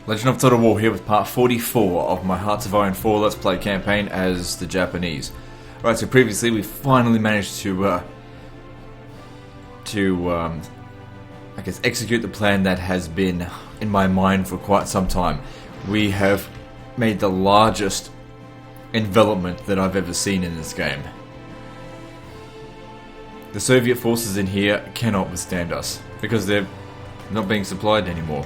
Legend of Total War here with part 44 of my Hearts of Iron 4 Let's Play campaign as the Japanese. Right, so previously we finally managed to I guess execute the plan that has been in my mind for quite some time. We have made the largest envelopment that I've ever seen in this game. The Soviet forces in here cannot withstand us because they're not being supplied anymore.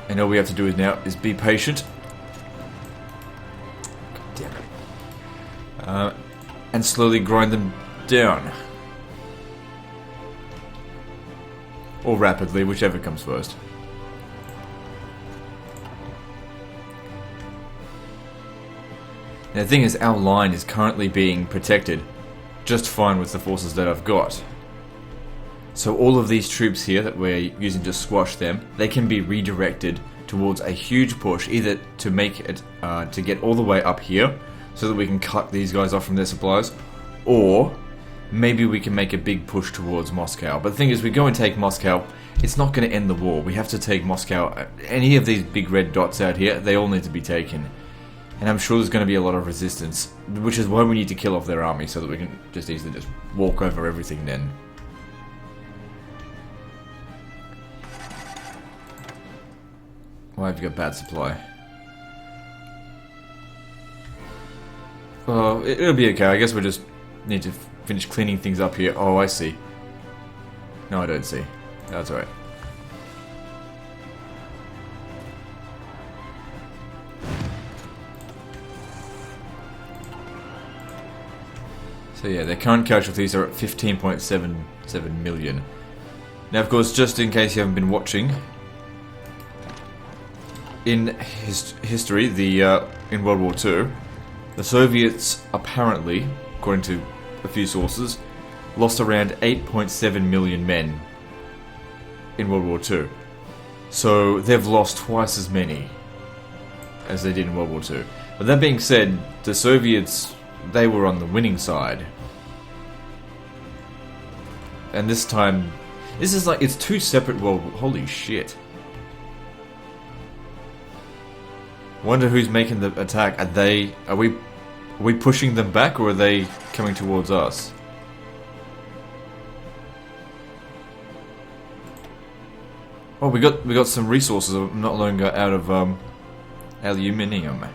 And all we have to do is now is be patient. God damn it. And slowly grind them down. Or rapidly, whichever comes first. Now the thing is, our line is currently being protected just fine with the forces that I've got. So all of these troops here that we're using to squash them, they can be redirected towards a huge push, either to make it, to get all the way up here, so that we can cut these guys off from their supplies, or maybe we can make a big push towards Moscow. But the thing is, we go and take Moscow, it's not going to end the war. We have to take Moscow. Any of these big red dots out here, they all need to be taken. And I'm sure there's going to be a lot of resistance, which is why we need to kill off their army, so that we can just easily just walk over everything then. Why have you got bad supply? Well, it'll be okay. I guess we just need to finish cleaning things up here. Oh, I see. No, I don't see. That's alright. So yeah, their current casualties are at 15.77 million. Now, of course, just in case you haven't been watching, in history, in World War II, the Soviets apparently, according to a few sources, lost around 8.7 million men in World War II. So they've lost twice as many as they did in World War II. But that being said, the Soviets, they were on the winning side. And this time, this is like, it's two separate world. Holy shit. Wonder who's making the attack. Are we pushing them back, or are they coming towards us? Oh, we got some resources not longer out of aluminium.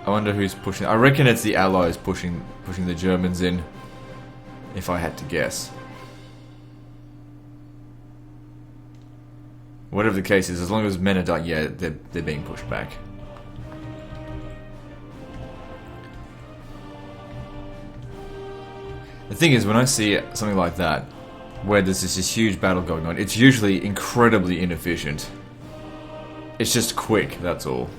I wonder who's pushing. I reckon it's the Allies pushing the Germans in, if I had to guess. Whatever the case is, as long as men are dying, yeah, they're being pushed back. The thing is, when I see something like that, where there's this huge battle going on, it's usually incredibly inefficient. It's just quick, that's all.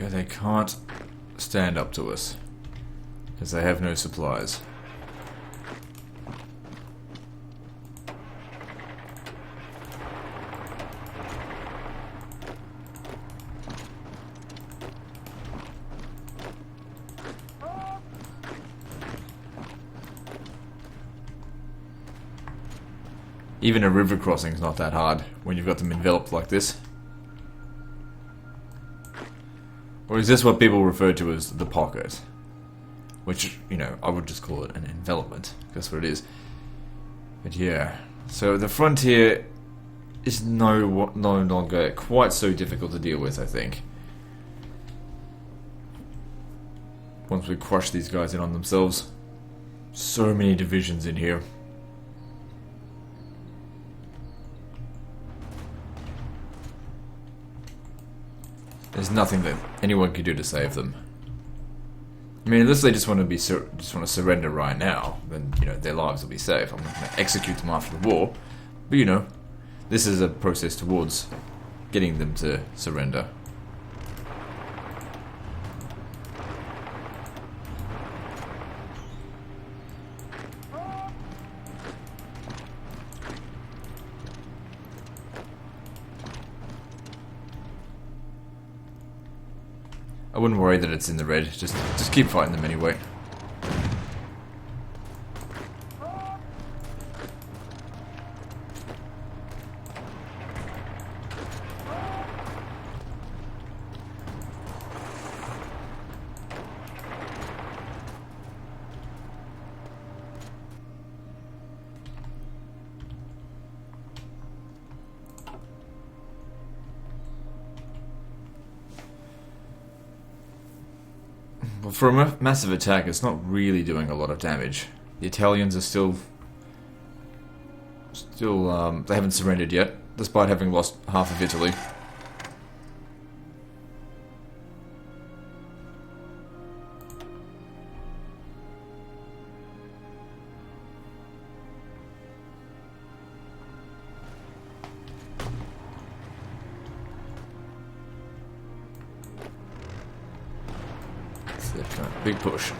Okay, they can't stand up to us, because they have no supplies. Even a river crossing is not that hard when you've got them enveloped like this. Or is this what people refer to as the pocket? Which, you know, I would just call it an envelopment. That's what it is. But yeah. So the frontier is no longer quite so difficult to deal with, I think. Once we crush these guys in on themselves. So many divisions in here. There's nothing that anyone can do to save them. I mean, unless they just want to just want to surrender right now, then their lives will be safe. I'm not going to execute them after the war, but this is a process towards getting them to surrender. I wouldn't worry that it's in the red. Just keep fighting them anyway. Well, for a massive attack, it's not really doing a lot of damage. The Italians are still, they haven't surrendered yet, despite having lost half of Italy. Big push.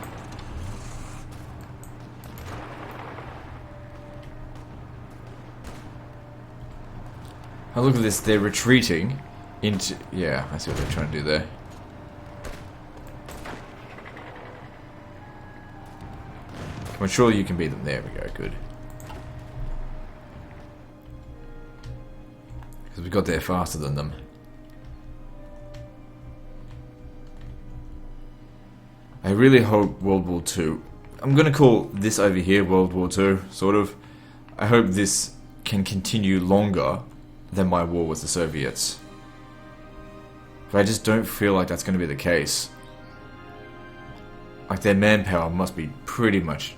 Oh, look at this. They're retreating into... Yeah, I see what they're trying to do there. Come on, surely you can beat them. There we go. Good. Because we got there faster than them. I really hope World War II... I'm going to call this over here World War II, sort of. I hope this can continue longer than my war with the Soviets. But I just don't feel like that's going to be the case. Like, their manpower must be pretty much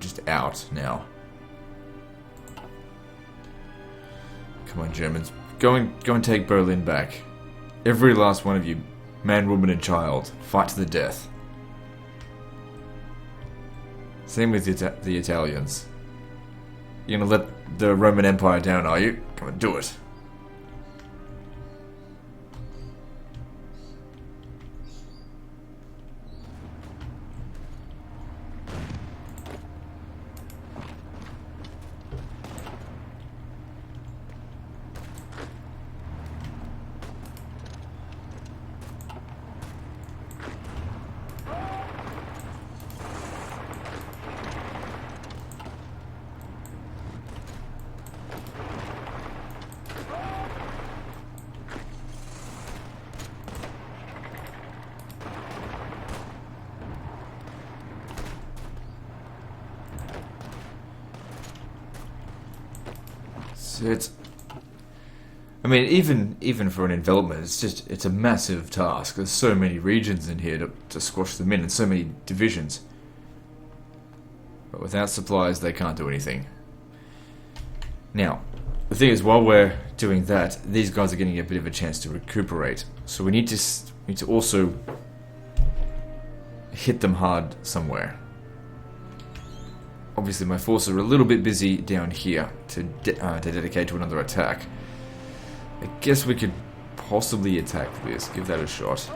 just out now. Come on, Germans. Go and take Berlin back. Every last one of you, man, woman, and child, fight to the death. Same with the Italians. You're gonna let the Roman Empire down, are you? Come on, do it. It's... I mean, even for an envelopment, it's a massive task. There's so many regions in here to squash them in, and so many divisions. But without supplies, they can't do anything. Now, the thing is, while we're doing that, these guys are getting a bit of a chance to recuperate. So we need to also hit them hard somewhere. Obviously, my forces are a little bit busy down here to dedicate to another attack. I guess we could possibly attack this, give that a shot.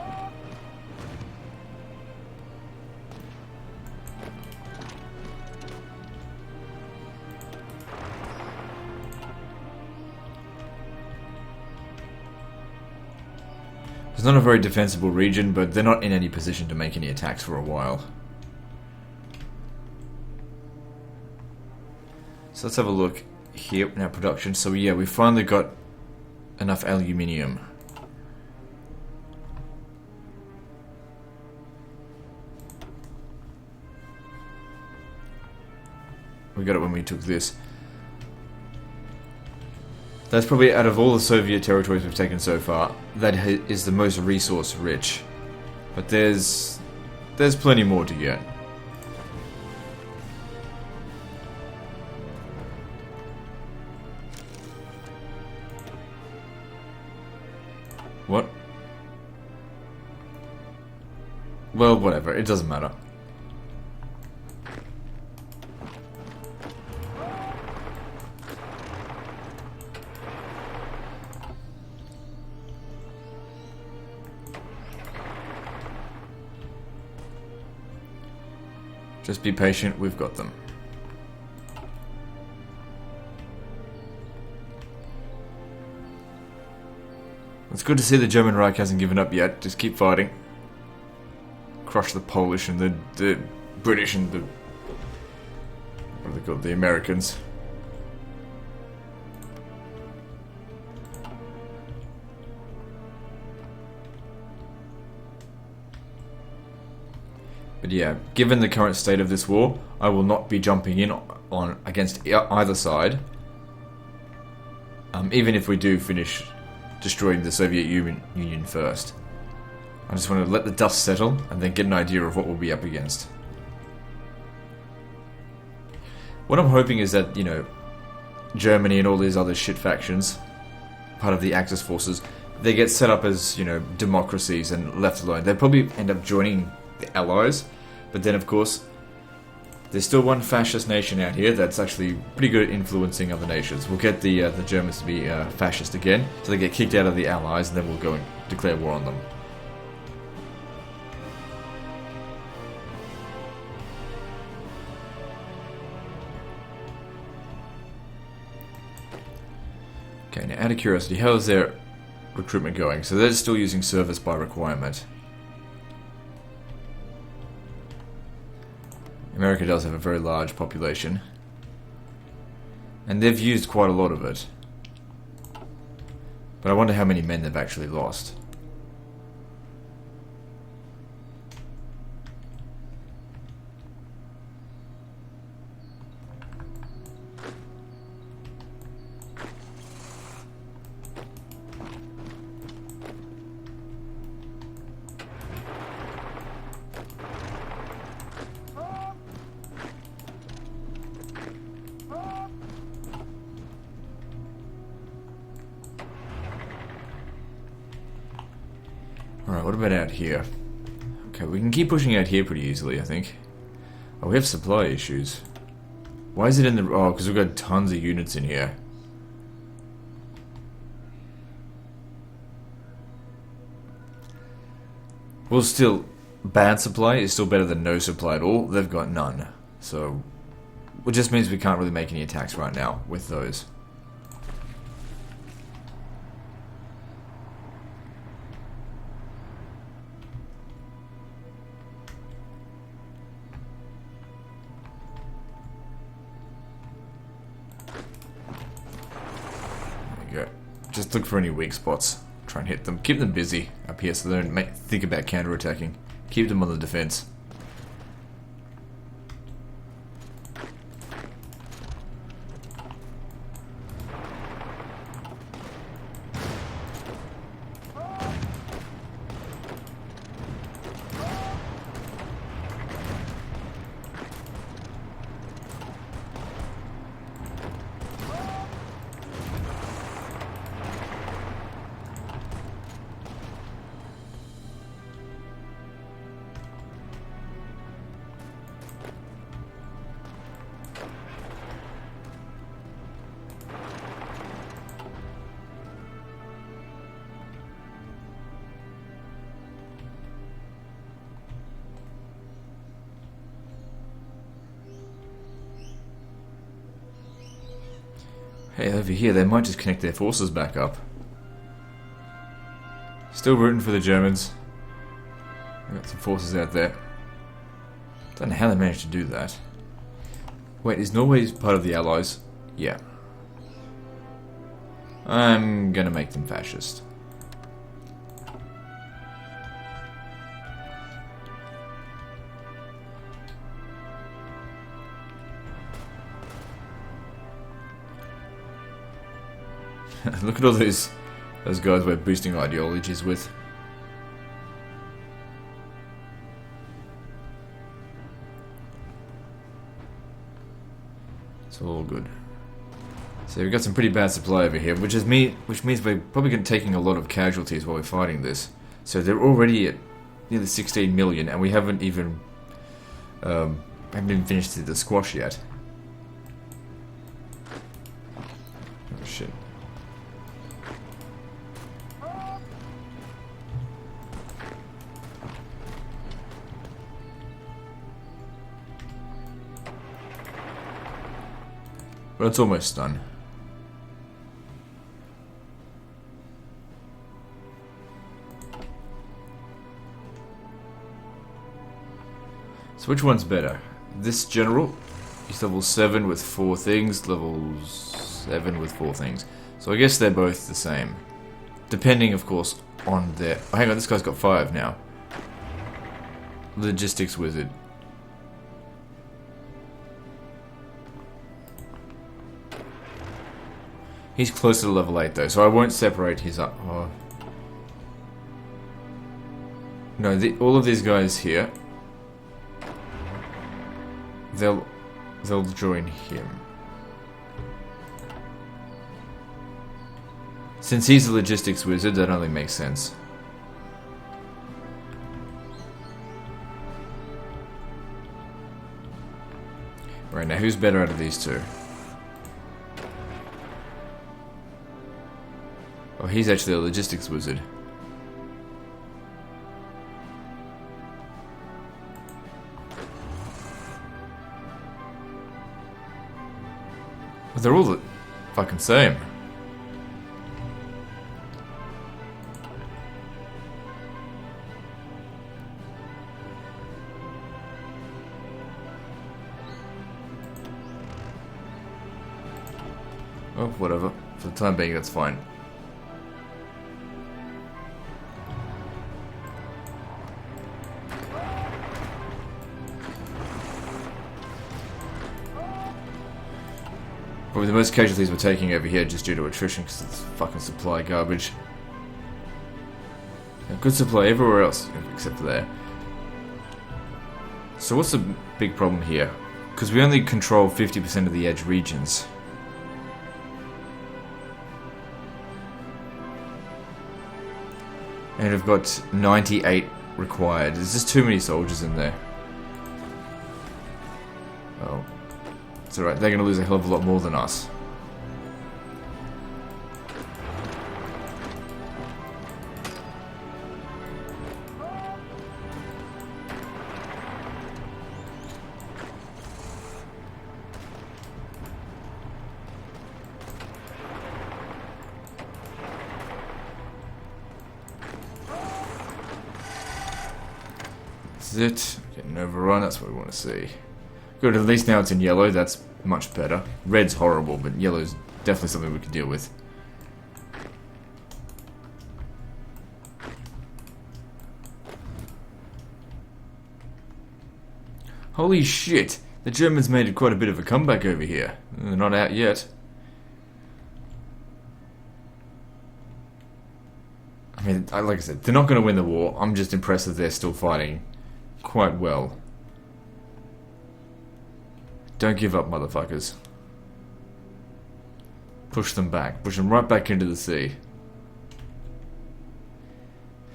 It's not a very defensible region, but they're not in any position to make any attacks for a while. So let's have a look here in our production. So yeah, we finally got enough aluminium. We got it when we took this. That's probably, out of all the Soviet territories we've taken so far, that is the most resource rich. But there's plenty more to get. What? Well, whatever, it doesn't matter. Just be patient, we've got them. It's good to see the German Reich hasn't given up yet. Just keep fighting. Crush the Polish and the British and the... what are they called? The Americans. But yeah, given the current state of this war, I will not be jumping in on against either side. Even if we do finish destroying the Soviet Union first. I just want to let the dust settle and then get an idea of what we'll be up against. What I'm hoping is that, you know, Germany and all these other shit factions, part of the Axis forces, they get set up as, you know, democracies and left alone. They'll probably end up joining the Allies, but then of course there's still one fascist nation out here that's actually pretty good at influencing other nations. We'll get the Germans to be fascist again, so they get kicked out of the Allies, and then we'll go and declare war on them. Okay, now out of curiosity, how is their recruitment going? So they're still using service by requirement. America does have a very large population, and they've used quite a lot of it. But I wonder how many men they've actually lost. Alright, what about out here? Okay, we can keep pushing out here pretty easily, I think. Oh, we have supply issues. Why is it in the... oh, because we've got tons of units in here. Well, still, bad supply is still better than no supply at all. They've got none. So, it just means we can't really make any attacks right now with those. Just look for any weak spots. Try and hit them. Keep them busy up here so they don't think about counterattacking. Keep them on the defense. Hey, over here, they might just connect their forces back up. Still rooting for the Germans. We've got some forces out there. Don't know how they managed to do that. Wait, is Norway part of the Allies? Yeah. I'm gonna make them fascist. Look at all those guys we're boosting ideologies with. It's all good. So we've got some pretty bad supply over here, which means we're probably taking a lot of casualties while we're fighting this. So they're already at nearly 16 million, and we haven't even finished the squash yet. Oh shit. But it's almost done. So which one's better? This general is level 7 with 4 things, level 7 with 4 things. So I guess they're both the same. Depending, of course, on their... Oh, hang on, this guy's got 5 now. Logistics wizard. He's closer to level 8 though, so I won't separate his up. Oh. No, all of these guys here, they'll join him. Since he's a logistics wizard, that only makes sense. Right, now who's better out of these two? Oh, he's actually a logistics wizard. But they're all the fucking same. Oh, whatever. For the time being, that's fine. Probably the most casualties we're taking over here just due to attrition because it's fucking supply garbage. Good supply everywhere else except for there. So what's the big problem here? Because we only control 50% of the edge regions. And we've got 98 required. There's just too many soldiers in there. Oh. It's alright, they're gonna lose a hell of a lot more than us. This is it. Getting overrun, that's what we want to see. Good, at least now it's in yellow, that's much better. Red's horrible, but yellow's definitely something we can deal with. Holy shit! The Germans made quite a bit of a comeback over here. They're not out yet. I mean, like I said, they're not going to win the war. I'm just impressed that they're still fighting quite well. Don't give up, motherfuckers. Push them back. Push them right back into the sea.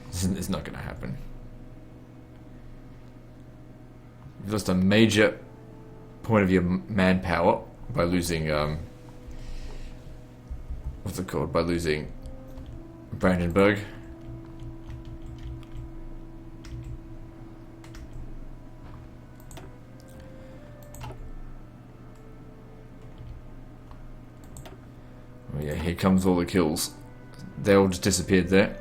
It's not going to happen. You've lost a major point of your manpower by losing, what's it called? By losing Brandenburg. Oh yeah, here comes all the kills. They all just disappeared there.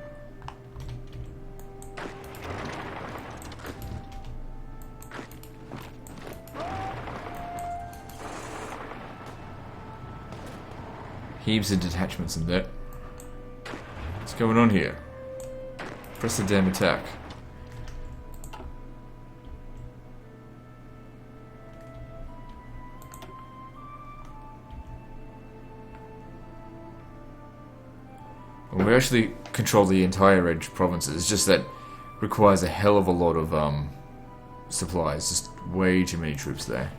Heaps of detachments in there. What's going on here? Press the damn attack. Well, we actually control the entire edge provinces. It's just that requires a hell of a lot of supplies. Just way too many troops there.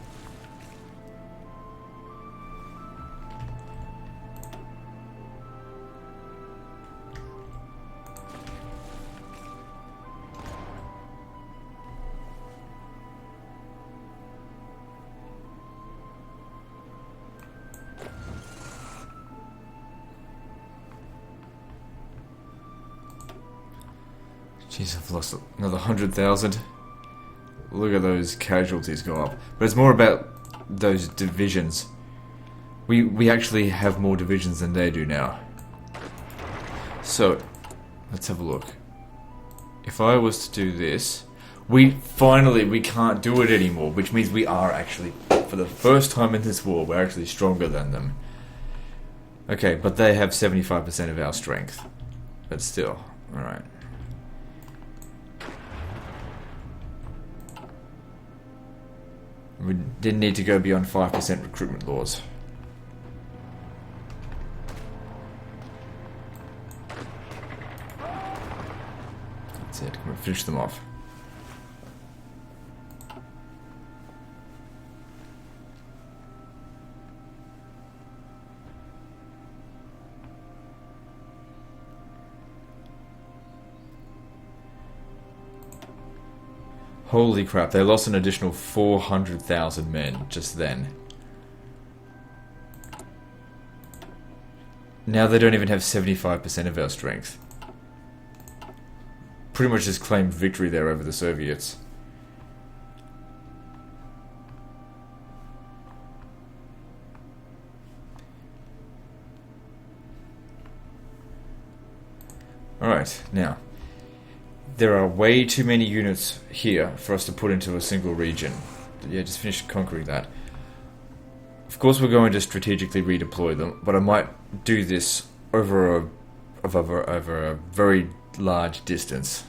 Jeez, I've lost another 100,000. Look at those casualties go up. But it's more about those divisions. We actually have more divisions than they do now. So, let's have a look. If I was to do this, we can't do it anymore, which means we are actually, for the first time in this war, we're actually stronger than them. Okay, but they have 75% of our strength. But still, alright. We didn't need to go beyond 5% recruitment laws. That's it, we'll finish them off. Holy crap, they lost an additional 400,000 men just then. Now they don't even have 75% of our strength. Pretty much just claimed victory there over the Soviets. Alright, now. There are way too many units here for us to put into a single region. Yeah, just finish conquering that. Of course we're going to strategically redeploy them, but I might do this over a very large distance.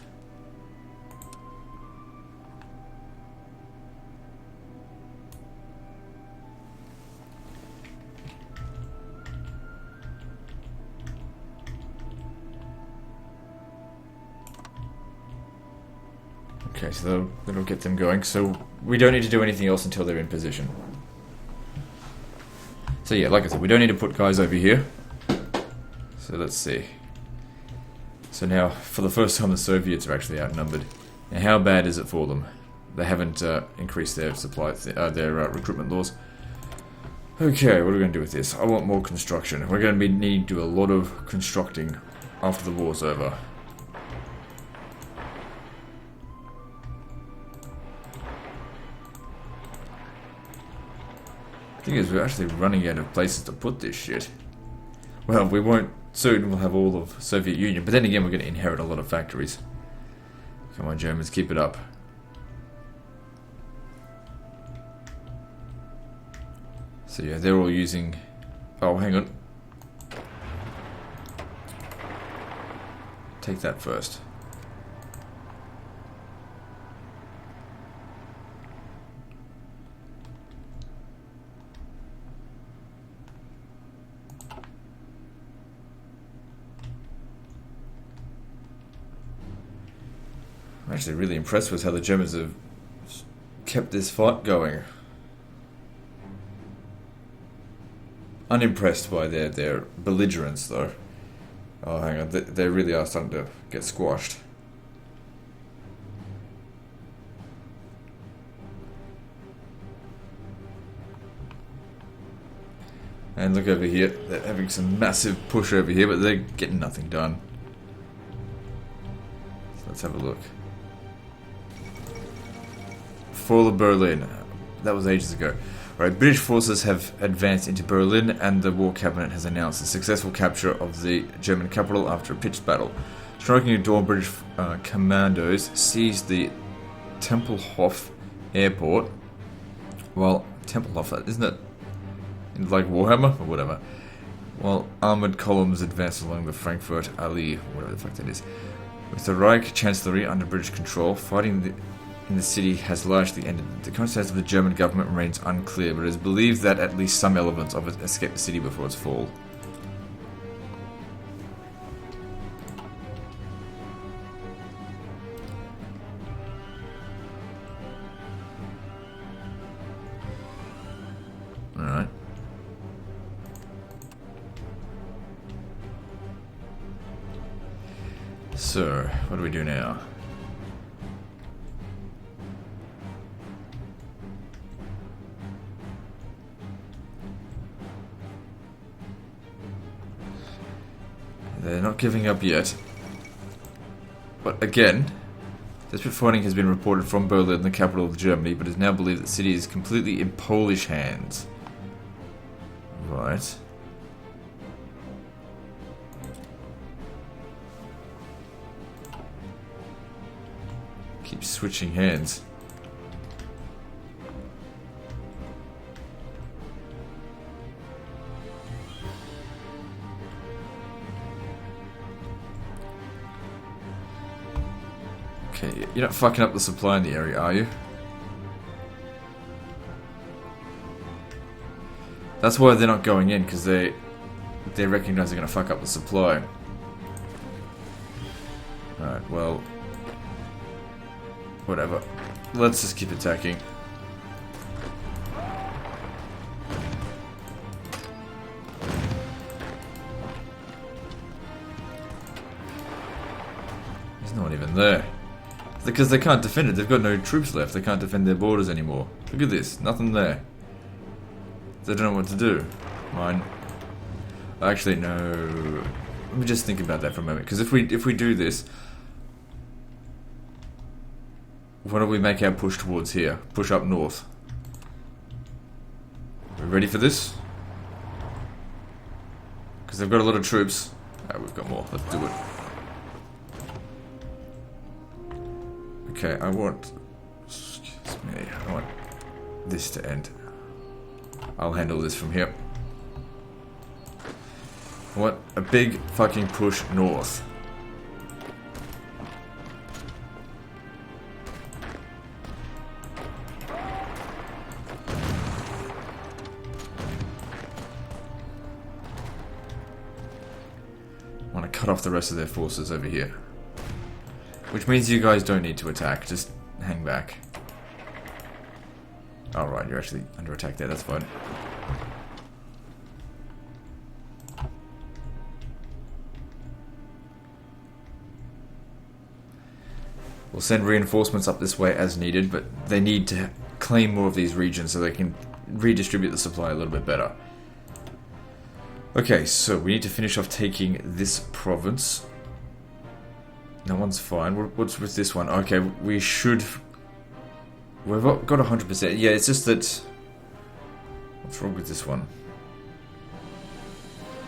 Okay, so that'll get them going. So we don't need to do anything else until they're in position. So yeah, like I said, we don't need to put guys over here. So let's see. So now, for the first time, the Soviets are actually outnumbered. Now, how bad is it for them? They haven't increased their recruitment laws. Okay, what are we going to do with this? I want more construction. We're going to need to do a lot of constructing after the war's over. The thing is, we're actually running out of places to put this shit. Well, we won't soon. We'll have all of Soviet Union, but then again, we're going to inherit a lot of factories. Come on, Germans, keep it up. So yeah, they're all using... Oh, hang on. Take that first. I'm actually really impressed with how the Germans have kept this fight going. Unimpressed by their belligerence, though. Oh, hang on, they really are starting to get squashed. And look over here, they're having some massive push over here, but they're getting nothing done. So let's have a look. Fall of Berlin. That was ages ago. Alright, British forces have advanced into Berlin, and the war cabinet has announced the successful capture of the German capital after a pitched battle. Striking at dawn, British commandos seized the Tempelhof airport. Well, Tempelhof, isn't it like Warhammer or whatever? While armoured columns advanced along the Frankfurt Allee, whatever the fuck that is. With the Reich Chancellery under British control, fighting in the city has largely ended. The current status of the German government remains unclear, but it is believed that at least some elements of it escaped the city before its fall. Alright. So, what do we do now? They're not giving up yet. But again, desperate fighting has been reported from Berlin, the capital of Germany, but it is now believed that the city is completely in Polish hands. Right. Keep switching hands. Okay, you're not fucking up the supply in the area, are you? That's why they're not going in, because they recognize they're going to fuck up the supply. Alright, well... whatever. Let's just keep attacking. There's no one even there. Because they can't defend it. They've got no troops left. They can't defend their borders anymore. Look at this. Nothing there. They don't know what to do. Mine. Actually, no. Let me just think about that for a moment. Because if we do this, why don't we make our push towards here? Push up north. Are we ready for this? Because they've got a lot of troops. Alright, we've got more. Let's do it. Okay, I want this to end. I'll handle this from here. I want a big fucking push north. I want to cut off the rest of their forces over here. Which means you guys don't need to attack, just hang back. Alright, you're actually under attack there, that's fine. We'll send reinforcements up this way as needed, but they need to claim more of these regions so they can redistribute the supply a little bit better. Okay, so we need to finish off taking this province. That one's fine. What's with this one? Okay, we should... we've got 100%. Yeah, it's just that... what's wrong with this one?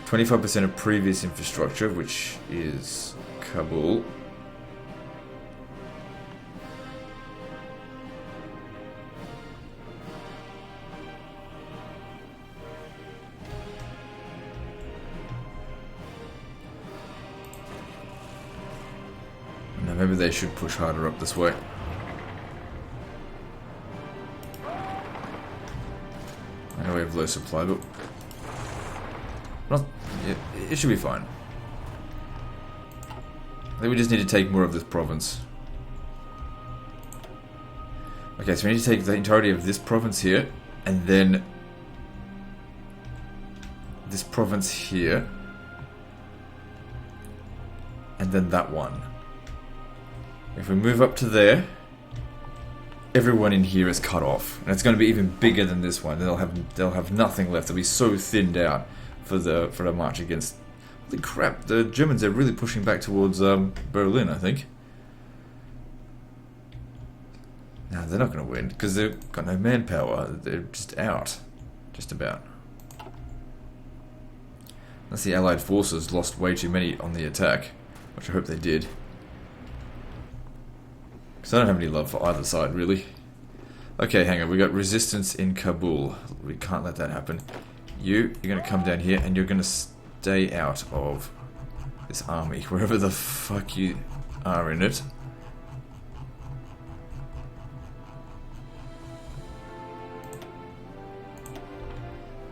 25% of previous infrastructure, which is Kabul. Maybe they should push harder up this way. I know we have low supply, but it should be fine. I think we just need to take more of this province. Okay, so we need to take the entirety of this province here, and then this province here, and then that one. If we move up to there, everyone in here is cut off, and it's going to be even bigger than this one. They'll have nothing left. They'll be so thinned out for the march against. Holy crap! The Germans are really pushing back towards Berlin, I think. No, they're not going to win because they've got no manpower. They're just out, just about. Unless the Allied forces lost way too many on the attack, which I hope they did. Because I don't have any love for either side, really. Okay, hang on. We got resistance in Kabul. We can't let that happen. You're going to come down here and you're going to stay out of this army, wherever the fuck you are in it.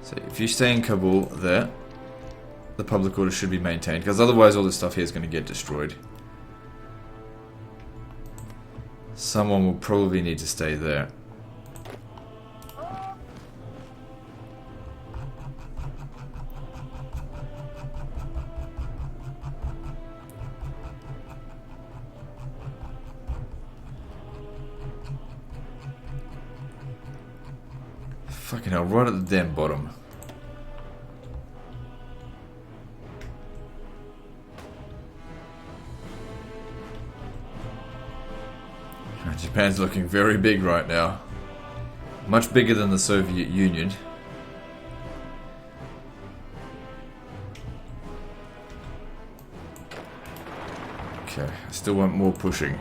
So if you stay in Kabul there, the public order should be maintained, because otherwise all this stuff here is going to get destroyed. Someone will probably need to stay there. Fucking hell, right at the damn bottom. Japan's looking very big right now. Much bigger than the Soviet Union. Okay, I still want more pushing.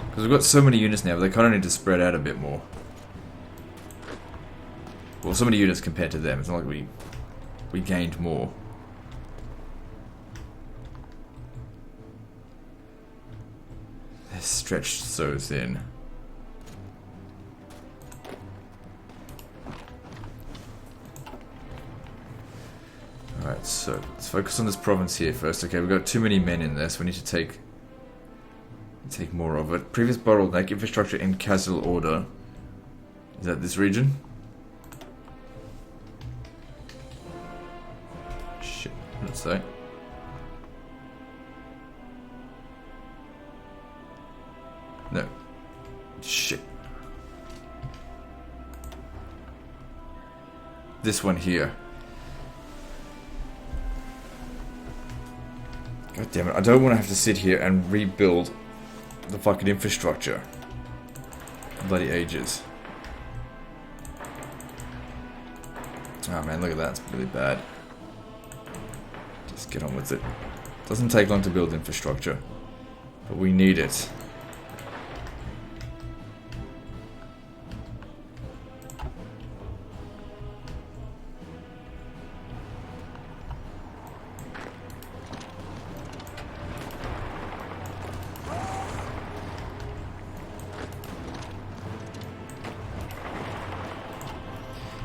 Because we've got so many units now, they kind of need to spread out a bit more. Well, so many units compared to them, it's not like we gained more. They're stretched so thin. Alright, so let's focus on this province here first. Okay, we've got too many men in there, so we need to take more of it. Previous bottleneck, infrastructure in castle order. Is that this region? Shit, what did it say? No. Shit. This one here. God damn it, I don't want to have to sit here and rebuild the fucking infrastructure. Bloody ages. Oh man, look at that, it's really bad. Just get on with it. Doesn't take long to build infrastructure, but we need it.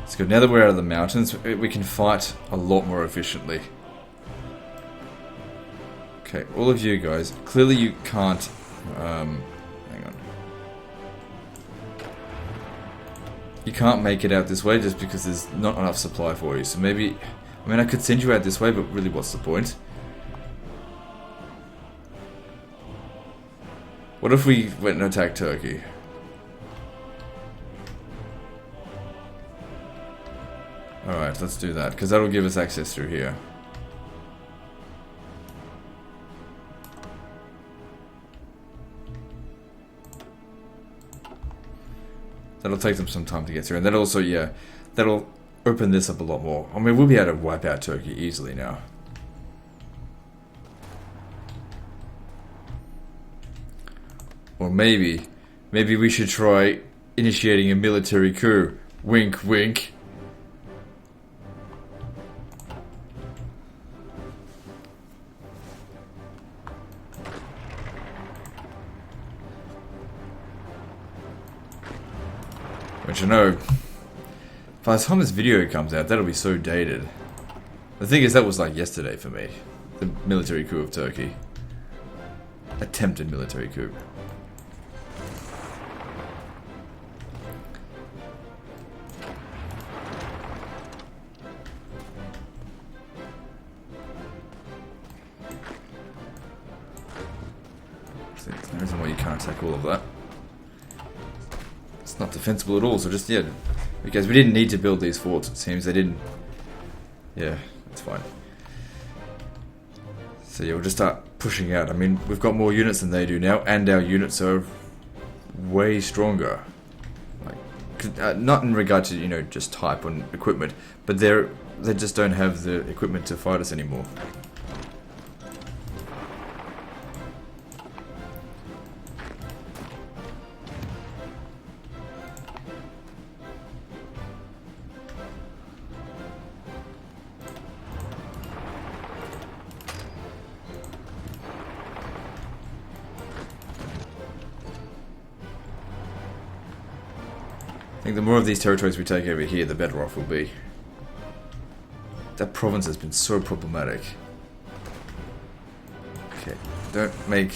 It's good. Now that we're out of the mountains, we can fight a lot more efficiently. Okay, all of you guys, clearly you can't... hang on. You can't make it out this way just because there's not enough supply for you. So maybe... I mean, I could send you out this way, but really what's the point? What if we went and attacked Turkey? Alright, let's do that, because that'll give us access through here. That'll take them some time to get through, and that'll also, yeah, that'll open this up a lot more. I mean, we'll be able to wipe out Turkey easily now. Or maybe we should try initiating a military coup. Wink, wink. Which I know, by the time this video comes out, that'll be so dated. The thing is, that was like yesterday for me. The military coup of Turkey. Attempted military coup. So there's no reason why you can't attack all of that. It's not defensible at all, so just, yeah, because we didn't need to build these forts, it seems. They didn't. Yeah, that's fine. So yeah, we'll just start pushing out. I mean, we've got more units than they do now, and our units are way stronger. Like, not in regard to, you know, just type and equipment, but they just don't have the equipment to fight us anymore. I think the more of these territories we take over here, the better off we'll be. That province has been so problematic. Okay, don't make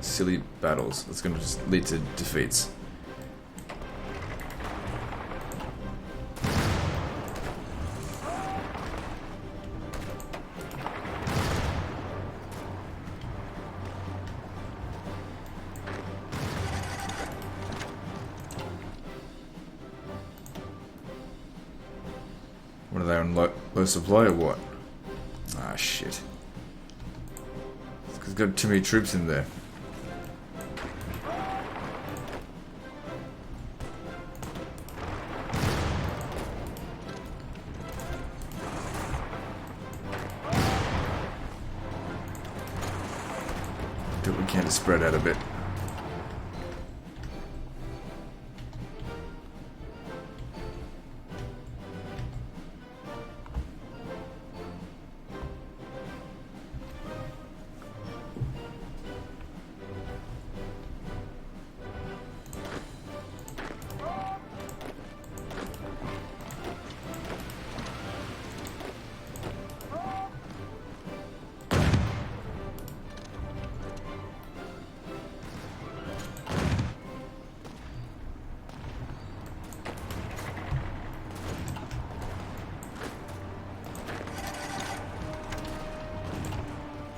silly battles. That's going to just lead to defeats. What are they on low supply or what? Ah, shit. There's got too many troops in there. Do what we can to spread out a bit.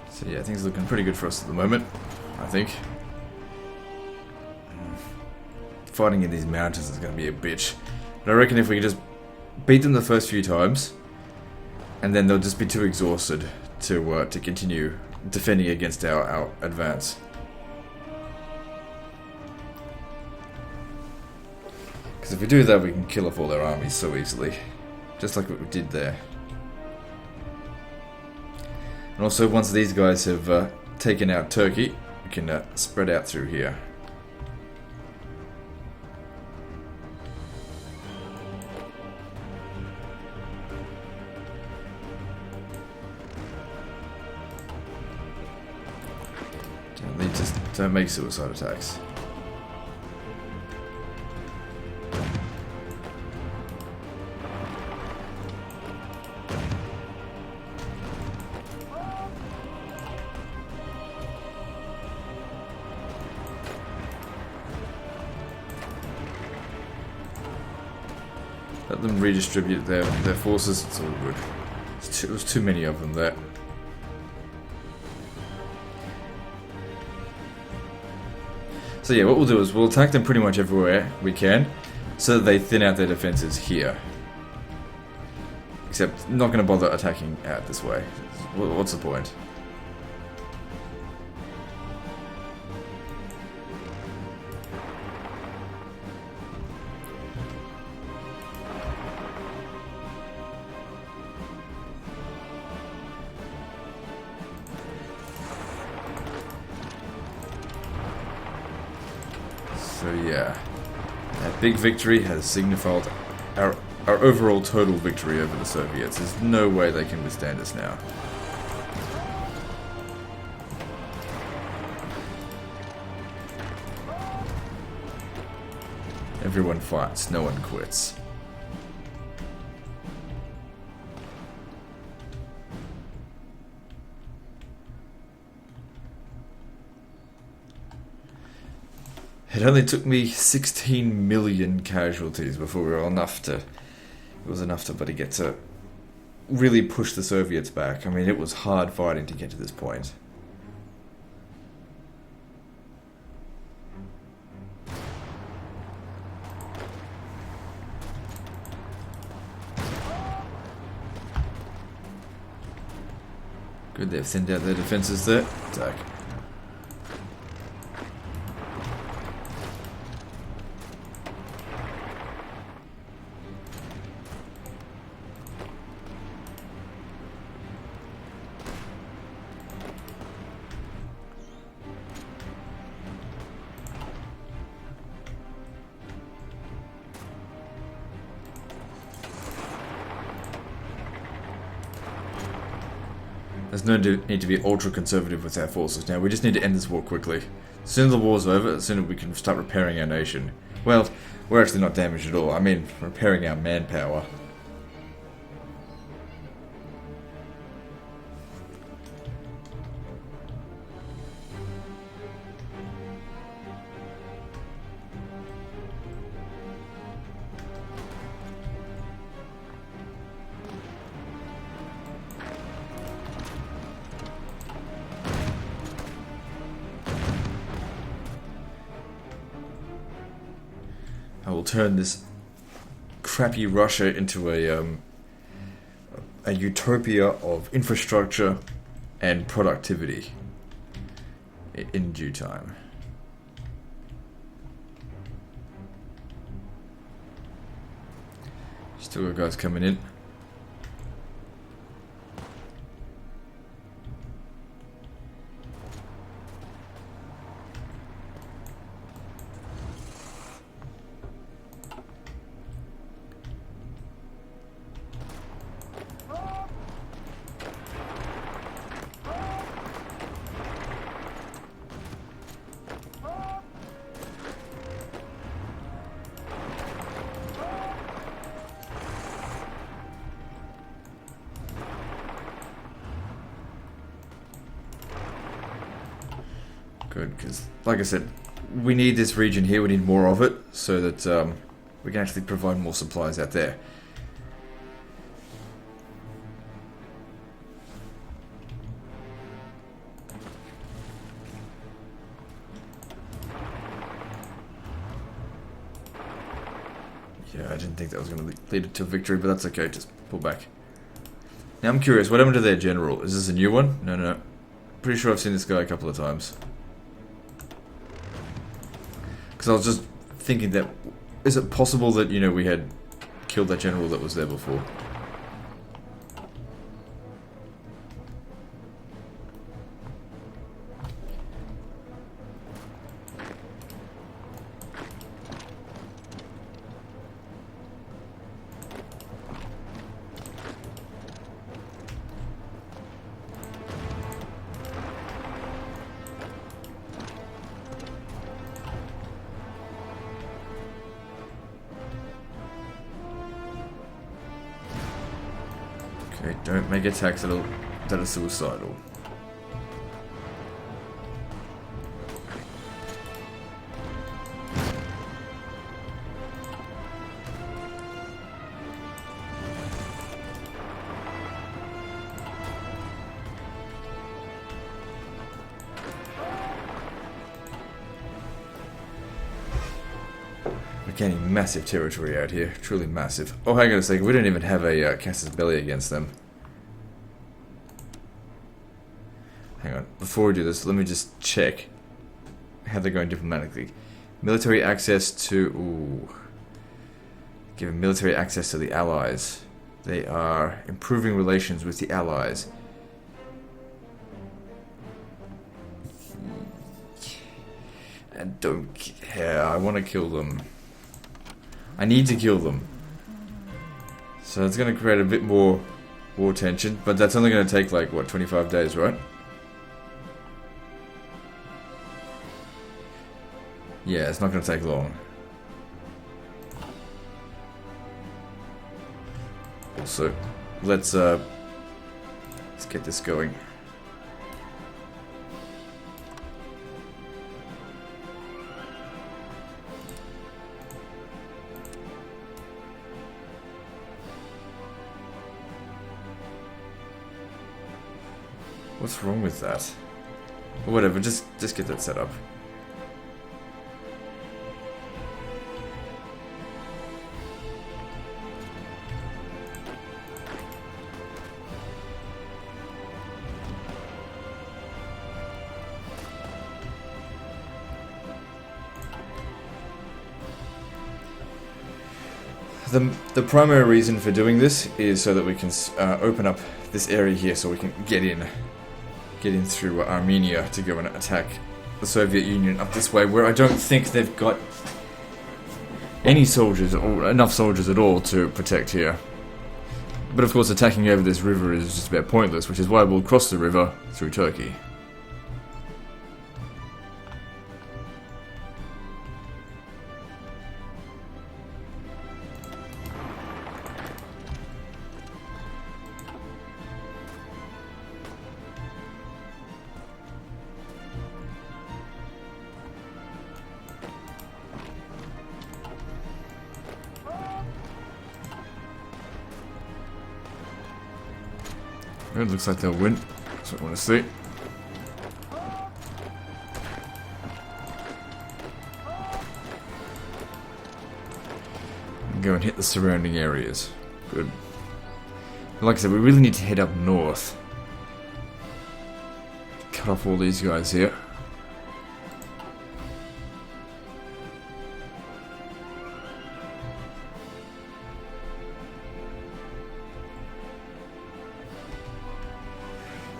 So yeah, things are looking pretty good for us at the moment, I think. Fighting in these mountains is going to be a bitch. But I reckon if we can just beat them the first few times, and then they'll just be too exhausted to continue defending against our advance. Because if we do that, we can kill off all their armies so easily. Just like what we did there. And also, once these guys have taken out Turkey, we can spread out through here. Don't make suicide attacks. Let them redistribute their forces, it's all good. It was too many of them there. So yeah, what we'll do is we'll attack them pretty much everywhere we can, so that they thin out their defenses here. Except, not going to bother attacking out this way. What's the point? So yeah, that big victory has signified our overall total victory over the Soviets. There's no way they can withstand us now. Everyone fights, no one quits. It only took me 16 million casualties before we were enough to... It was enough to but get to really push the Soviets back. I mean, it was hard fighting to get to this point. Good, they've thinned out their defenses there. Attack. There's no need to be ultra conservative with our forces now. We just need to end this war quickly. As soon as the war's over, as soon as we can start repairing our nation. Well, we're actually not damaged at all. I mean, repairing our manpower. I will turn this crappy Russia into a utopia of infrastructure and productivity. in due time. Still got guys coming in. Good, because, like I said, we need this region here, we need more of it, so that we can actually provide more supplies out there. Yeah, I didn't think that was going to lead to victory, but that's okay, just pull back. Now I'm curious, what happened to their general? Is this a new one? No. Pretty sure I've seen this guy a couple of times. Because I was just thinking that, is it possible that, you know, we had killed that general that was there before? Okay, don't make attacks that are suicidal. We're gaining massive territory out here, truly massive. Oh, hang on a second, we don't even have a Casus Belli against them. Hang on, before we do this, let me just check how they're going diplomatically. Military access to... Ooh. Giving military access to the Allies. They are improving relations with the Allies. And don't care, I want to kill them. I need to kill them. So it's going to create a bit more war tension, but that's only going to take like, what, 25 days, right? Yeah, it's not going to take long. Also, let's get this going. What's wrong with that? Or whatever, just get that set up. The primary reason for doing this is so that we can open up this area here, so we can get in through Armenia to go and attack the Soviet Union up this way, where I don't think they've got any soldiers or enough soldiers at all to protect here. But of course, attacking over this river is just about pointless, which is why we'll cross the river through Turkey. It looks like they'll win. That's what I want to see. And go and hit the surrounding areas. Good. Like I said, we really need to head up north. Cut off all these guys here.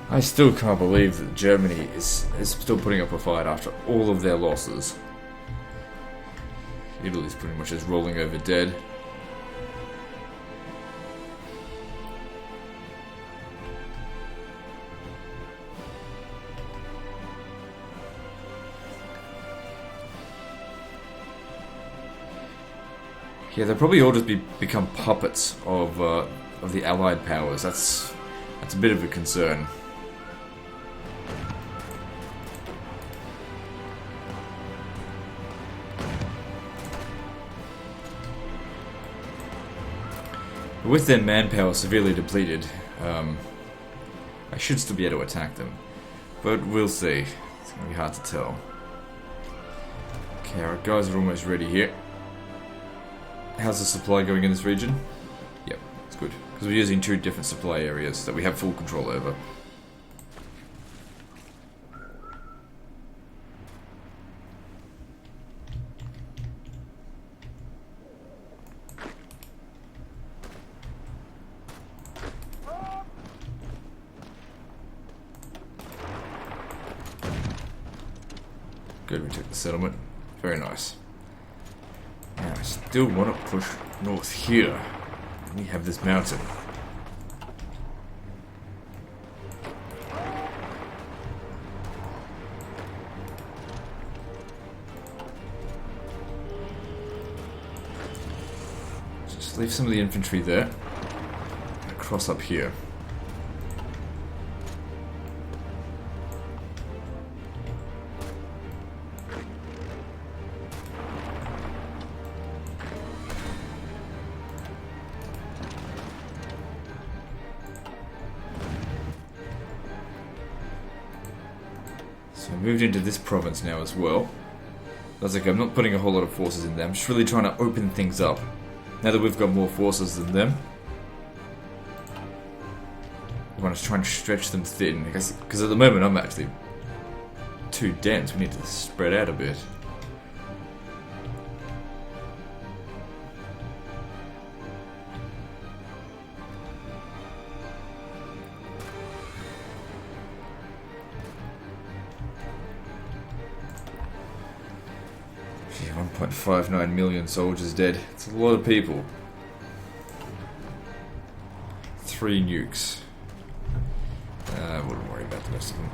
I still can't believe that Germany is still putting up a fight after all of their losses. Italy's pretty much just rolling over dead. Yeah, they'll probably all just become puppets of the Allied powers. That's a bit of a concern. But with their manpower severely depleted, I should still be able to attack them. But we'll see. It's going to be hard to tell. Okay, our guys are almost ready here. How's the supply going in this region? Yep, it's good. Because we're using 2 different supply areas that we have full control over. Good, we took the settlement. Very nice. Now, I still want to push north here. We have this mountain. Just leave some of the infantry there. And cross up here. So I moved into this province now as well. That's okay, I'm not putting a whole lot of forces in there. I'm just really trying to open things up. Now that we've got more forces than them, we want to try and stretch them thin. Because at the moment I'm actually too dense. We need to spread out a bit. Gee, 1.59 million soldiers dead. It's a lot of people. 3 nukes. I wouldn't worry about the rest of them.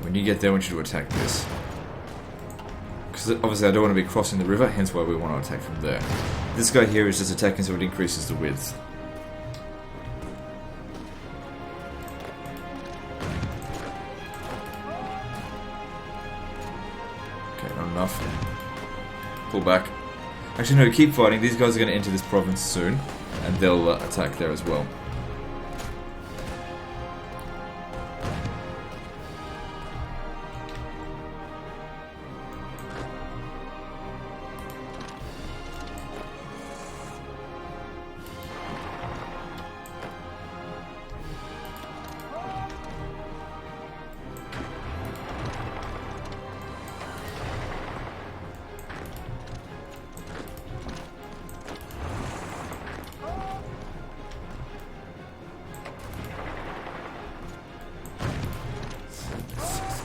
When you get there, I want you to attack this. Because obviously I don't want to be crossing the river, hence why we want to attack from there. This guy here is just attacking so it increases the width. Okay, not enough. Pull back. Actually no, keep fighting. These guys are going to enter this province soon, and they'll attack there as well.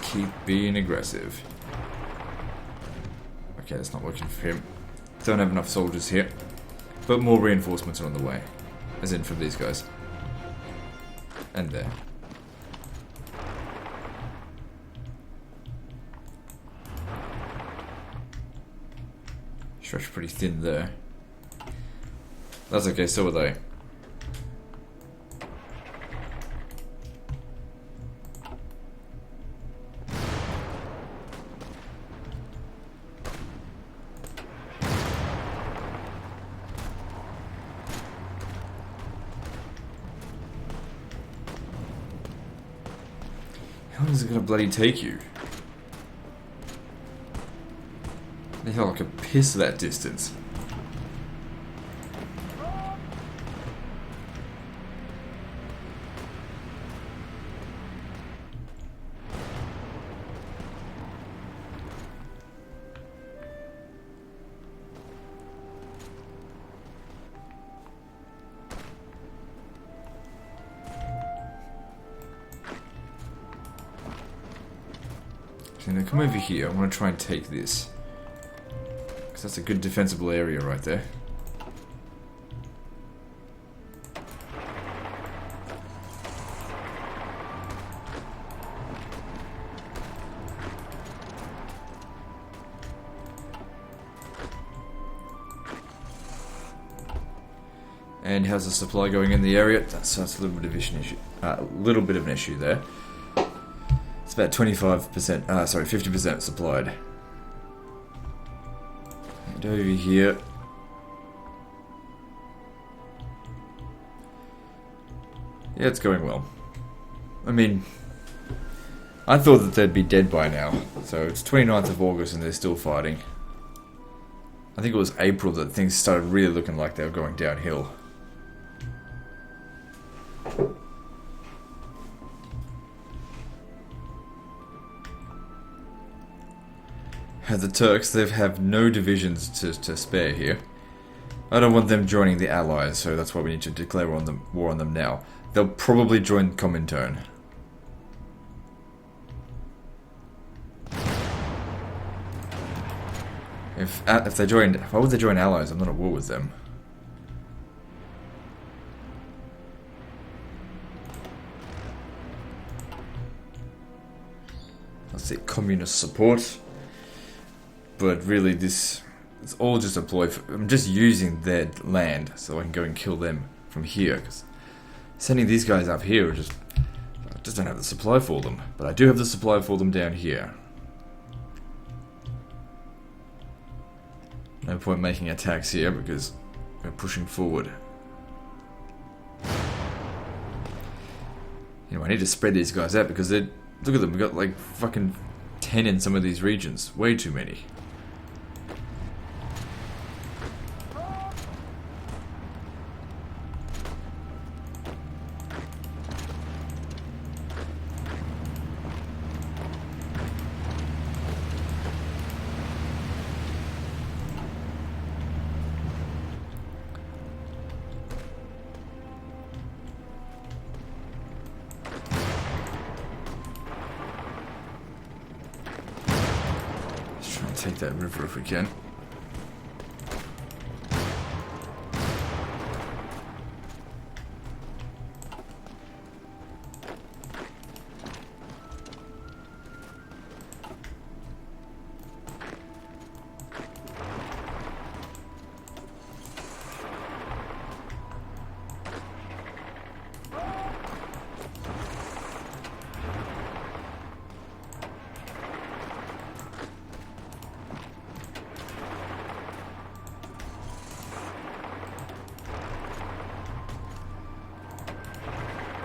Keep being aggressive. Okay, that's not working for him. Don't have enough soldiers here. But more reinforcements are on the way. As in from these guys. And there. Stretched pretty thin there. That's okay, so are they. How long is it gonna bloody take you? The hell, I could piss that distance. So now come over here. I want to try and take this. Because that's a good defensible area right there. And how's the supply going in the area? That's a little bit of an issue. Little bit of an issue there. It's about 25%. Sorry, 50% supplied. And over here. Yeah, it's going well. I mean, I thought that they'd be dead by now. So it's 29th of August and they're still fighting. I think it was April that things started really looking like they were going downhill. The Turks, they have no divisions to spare here. I don't want them joining the Allies, so that's why we need to declare war on them now. They'll probably join Comintern. If they joined, why would they join Allies? I'm not at war with them. Let's see, communist support. But really, it's all just a ploy. I'm just using their land so I can go and kill them from here. Because sending these guys up here I just don't have the supply for them. But I do have the supply for them down here. No point making attacks here because we're pushing forward. You know, I need to spread these guys out because they're... Look at them, we've got like fucking 10 in some of these regions. Way too many. Take that river if we can.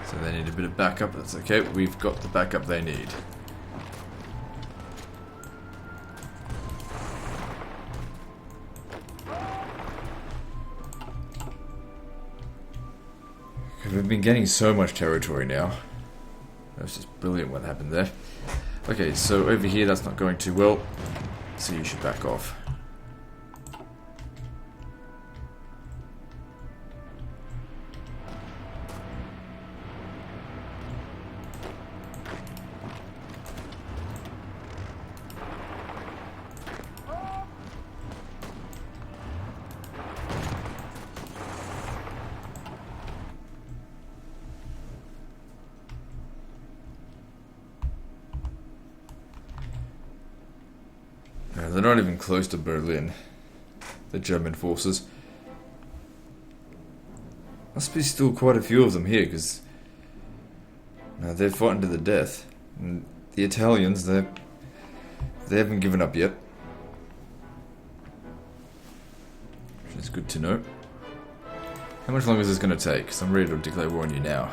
So they need a bit of backup, that's okay, we've got the backup they need. We've been getting so much territory now. That's just brilliant what happened there. Okay, so over here that's not going too well, so you should back off. They're not even close to Berlin, the German forces. Must be still quite a few of them here, because they're fighting to the death. And the Italians, they haven't given up yet. Which is good to know. How much longer is this going to take? Because I'm ready to declare war on you now.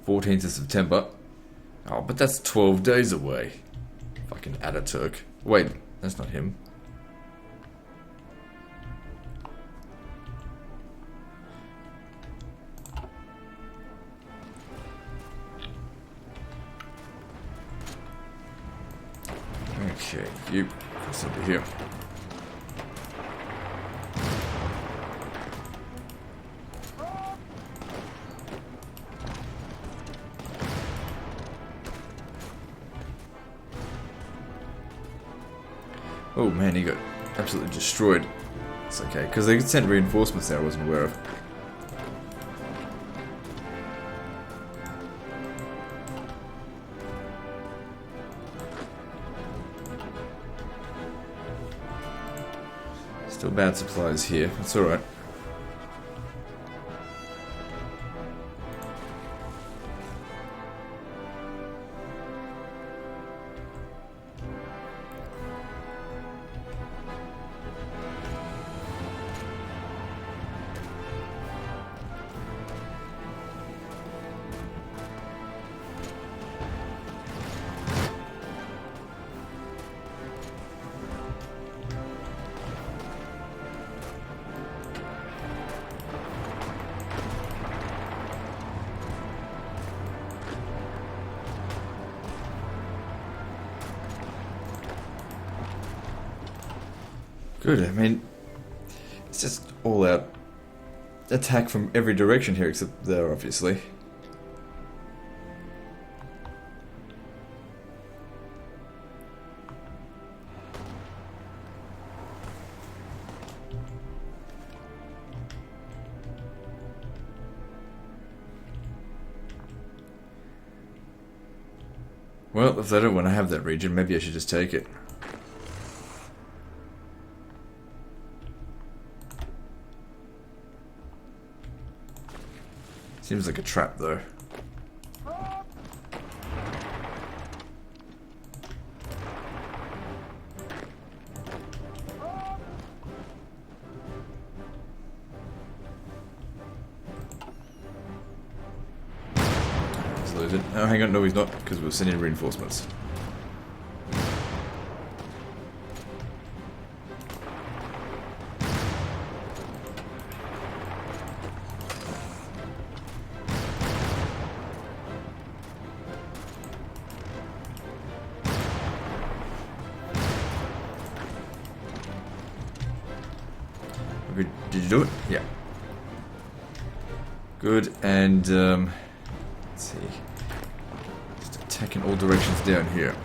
14th of September. Oh, but that's 12 days away. Fucking Ataturk. Wait, that's not him. Okay, you cross over here. Oh man, he got absolutely destroyed. It's okay, because they sent reinforcements there I wasn't aware of. Still bad supplies here, that's alright. Good, I mean, it's just all out attack from every direction here except there, obviously. Well, if they don't want to have that region, maybe I should just take it. Seems like a trap, though. He's losing. Oh, hang on, no, he's not, because we're sending reinforcements. Did you do it? Yeah. Good, and let's see. Just attacking all directions down here.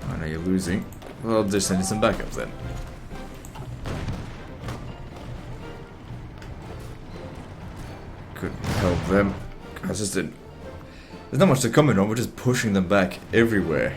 I know you're losing. Well, I'll just send you some backups then. Couldn't help them. I just didn't. There's not much to comment on, we're just pushing them back everywhere.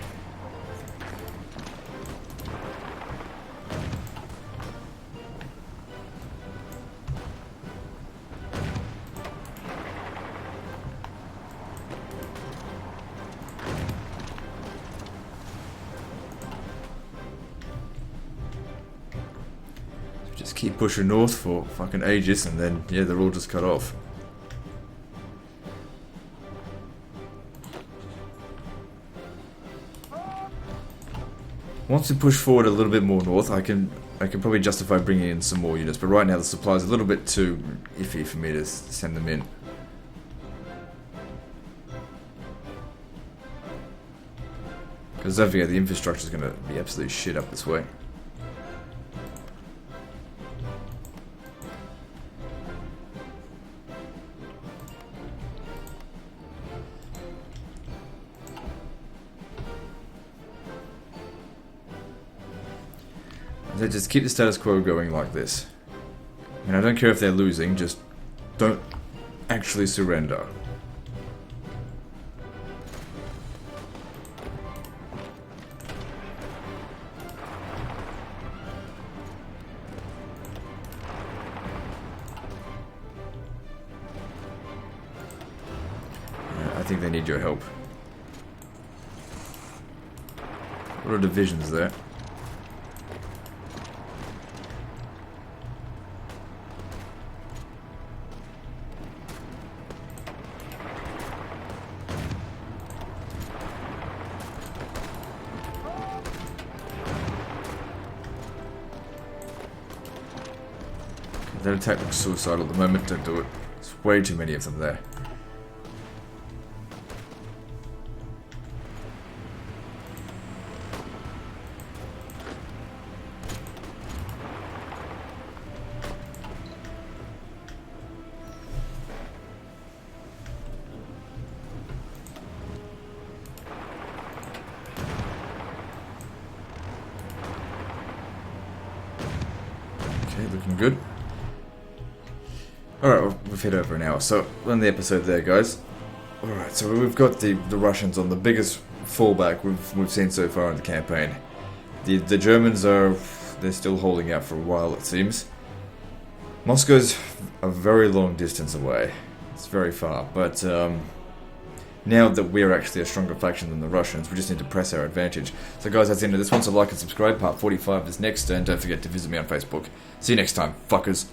Just keep pushing north for fucking ages and then, yeah, they're all just cut off. Once we push forward a little bit more north, I can probably justify bringing in some more units, but right now the supply is a little bit too iffy for me to send them in. Because don't forget, the infrastructure is going to be absolutely shit up this way. So just keep the status quo going like this. And I don't care if they're losing, just don't actually surrender. I think they need your help. What are divisions there? That attack looks suicidal at the moment, don't do it. There's way too many of them there. Okay, looking good. Alright, we've hit over an hour, so we'll end the episode there, guys. Alright, so we've got the Russians on the biggest fallback we've seen so far in the campaign. The Germans they're still holding out for a while, it seems. Moscow's a very long distance away. It's very far, but now that we're actually a stronger faction than the Russians, we just need to press our advantage. So guys, that's the end of this one, so like and subscribe. Part 45 is next, and don't forget to visit me on Facebook. See you next time, fuckers.